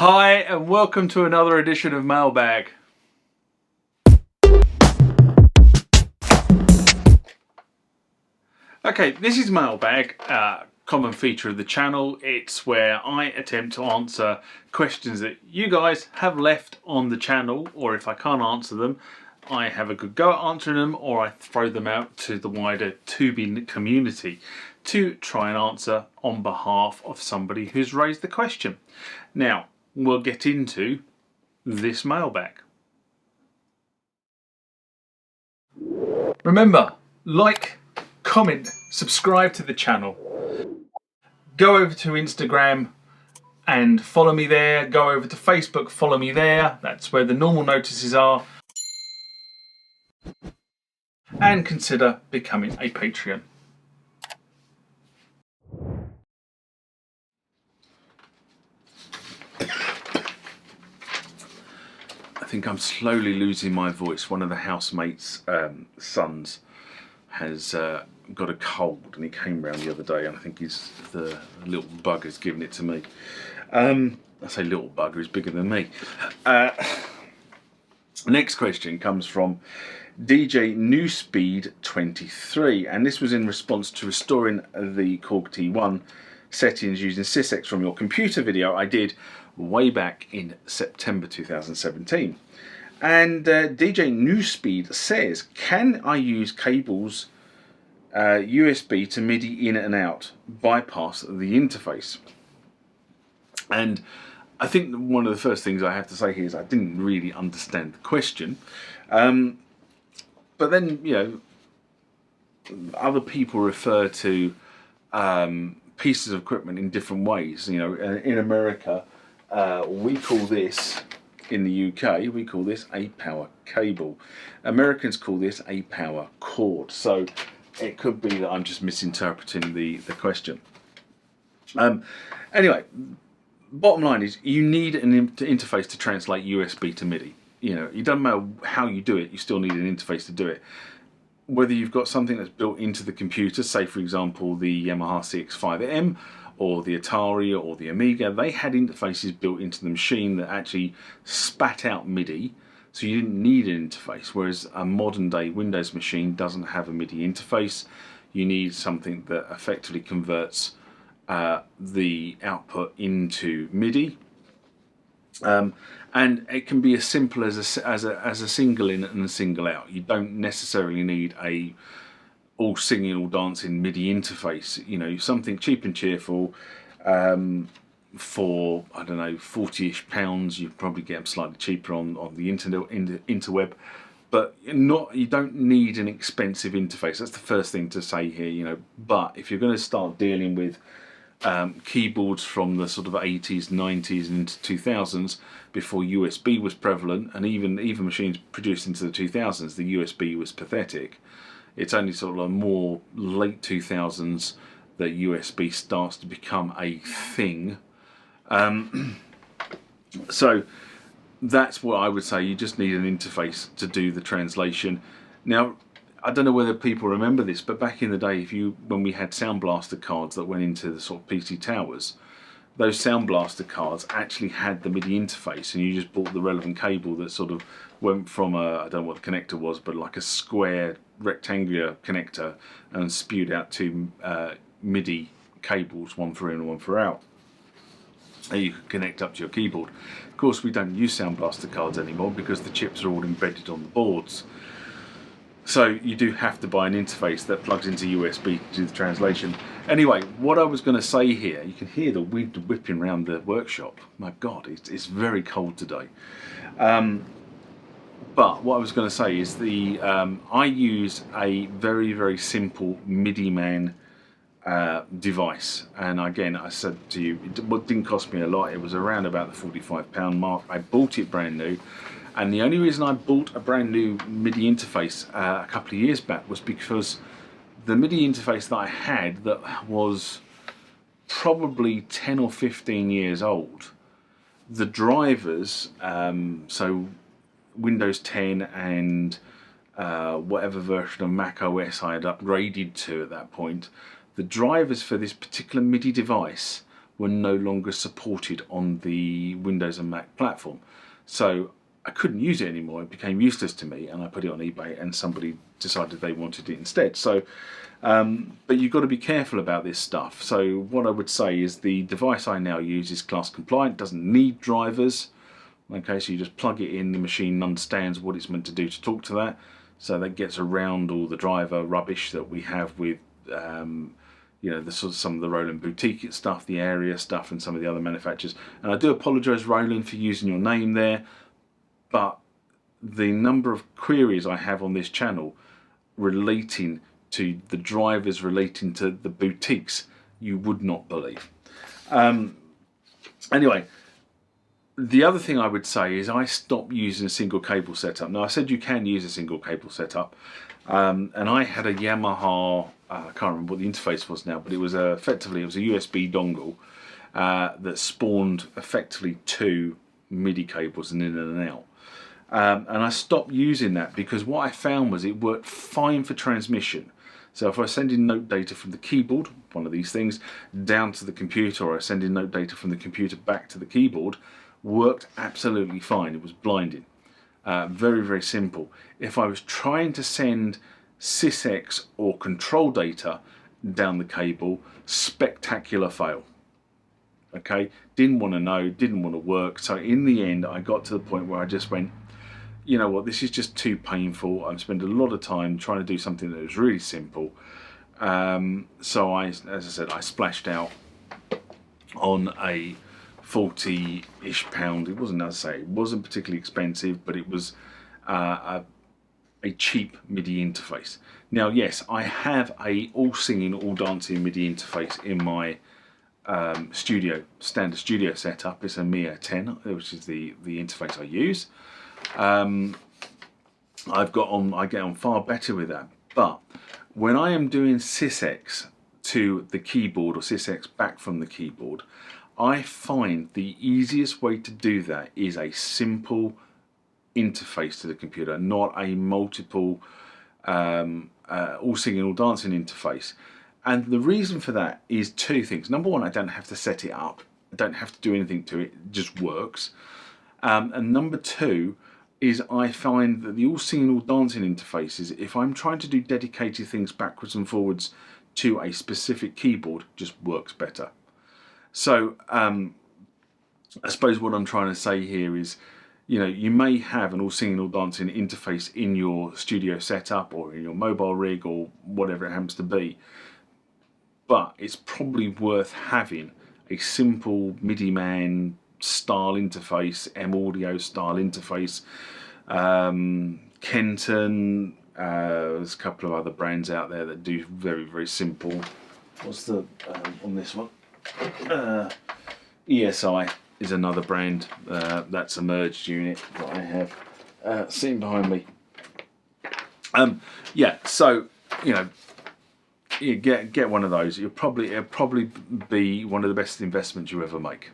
Hi and welcome to another edition of Mailbag. Okay, this is Mailbag, common feature of the channel. It's where I attempt to answer questions that you guys have left on the channel, or if I can't answer them, I have a good go at answering them, or I throw them out to the wider Tubi community to try and answer on behalf of somebody who's raised the question. Now, we'll get into this mailbag. Remember, like, comment, subscribe to the channel. Go over to Instagram and follow me there. Go over to Facebook, follow me there. That's where the normal notices are. And consider becoming a Patreon. I think I'm slowly losing my voice. One of the housemates' sons has got a cold, and he came round the other day, and I think the little bugger's given it to me. I say little bugger, he's bigger than me. Next question comes from DJ Newspeed23, and this was in response to restoring the Korg T1 settings using SysX from your computer video I did way back in September 2017. And DJ Newspeed says, can I use cables USB to MIDI in and out, bypass the interface? And I think one of the first things I have to say here is I didn't really understand the question. But then, you know, other people refer to pieces of equipment in different ways. You know, in America, we call this, in the UK, we call this a power cable. Americans call this a power cord. So it could be that I'm just misinterpreting the question. Anyway, bottom line is you need an interface to translate USB to MIDI. You know, it doesn't matter how you do it, you still need an interface to do it. Whether you've got something that's built into the computer, say for example the Yamaha CX-5M or the Atari or the Amiga, they had interfaces built into the machine that actually spat out MIDI, so you didn't need an interface, whereas a modern day Windows machine doesn't have a MIDI interface. You need something that effectively converts the output into MIDI. And it can be as simple as a single in and a single out. You don't necessarily need a all singing, all dancing MIDI interface. You know, something cheap and cheerful for, I don't know, 40-ish pounds. You probably get them slightly cheaper on the interweb, but you don't need an expensive interface. That's the first thing to say here. You know, but if you're going to start dealing with keyboards from the sort of 80s, 90s and into 2000s, before USB was prevalent, and even machines produced into the 2000s, the USB was pathetic. It's only sort of more late 2000s that USB starts to become a thing. So that's what I would say. You just need an interface to do the translation. Now, I don't know whether people remember this, but back in the day, when we had Sound Blaster cards that went into the sort of PC towers, those Sound Blaster cards actually had the MIDI interface, and you just bought the relevant cable that sort of went from I don't know what the connector was, but like a square rectangular connector, and spewed out two MIDI cables, one for in and one for out, and you could connect up to your keyboard. Of course, we don't use Sound Blaster cards anymore because the chips are all embedded on the boards. So you do have to buy an interface that plugs into USB to do the translation. Anyway, what I was going to say here, you can hear the wind whipping around the workshop. My God, it's very cold today. But what I was going to say is I use a very, very simple MIDI man device. And again, I said to you, it didn't cost me a lot. It was around about the £45 mark. I bought it brand new. And the only reason I bought a brand new MIDI interface a couple of years back was because the MIDI interface that I had, that was probably 10 or 15 years old, the drivers, so Windows 10 and whatever version of Mac OS I had upgraded to at that point, the drivers for this particular MIDI device were no longer supported on the Windows and Mac platform. So I couldn't use it anymore. It became useless to me, and I put it on eBay, and somebody decided they wanted it instead. So, but you've got to be careful about this stuff. So what I would say is the device I now use is class compliant, doesn't need drivers. Okay, so you just plug it in, the machine understands what it's meant to do to talk to that. So that gets around all the driver rubbish that we have with, you know, some of the Roland Boutique stuff, the Area stuff, and some of the other manufacturers. And I do apologise, Roland, for using your name there, but the number of queries I have on this channel relating to the drivers, relating to the boutiques, you would not believe. Anyway, the other thing I would say is I stopped using a single cable setup. Now, I said you can use a single cable setup, and I had a Yamaha, I can't remember what the interface was now, but it was effectively, it was a USB dongle that spawned effectively 2 MIDI cables and in and out. And I stopped using that because what I found was it worked fine for transmission. So if I send in note data from the keyboard, one of these things, down to the computer, or I send in note data from the computer back to the keyboard, worked absolutely fine. It was blinding. Very, very simple. If I was trying to send sysx or control data down the cable, spectacular fail. Okay, didn't want to know, didn't want to work. So in the end, I got to the point where I just went, you know what, this is just too painful. I'm spending a lot of time trying to do something that was really simple. So as I said, I splashed out on a 40-ish pound. It wasn't, as I say, it wasn't particularly expensive, but it was a cheap MIDI interface. Now, yes, I have a all singing, all dancing MIDI interface in my standard studio setup. It's a Mia 10, which is the interface I use. I get on far better with that. But when I am doing sysx to the keyboard or sysx back from the keyboard, I find the easiest way to do that is a simple interface to the computer, not a multiple all singing, all dancing interface. And the reason for that is 2 things. Number one, I don't have to set it up. I don't have to do anything to it. It just works. And number 2 is I find that the all singing, all dancing interfaces, if I'm trying to do dedicated things backwards and forwards to a specific keyboard, just works better. So I suppose what I'm trying to say here is, you know, you may have an all singing, all dancing interface in your studio setup or in your mobile rig or whatever it happens to be, but it's probably worth having a simple MIDI man style interface, M Audio style interface. Kenton, there's a couple of other brands out there that do very, very simple. What's the on this one? ESI is another brand. That's a merged unit that I have sitting behind me. Yeah, so you know, you get one of those. It'll probably be one of the best investments you ever make.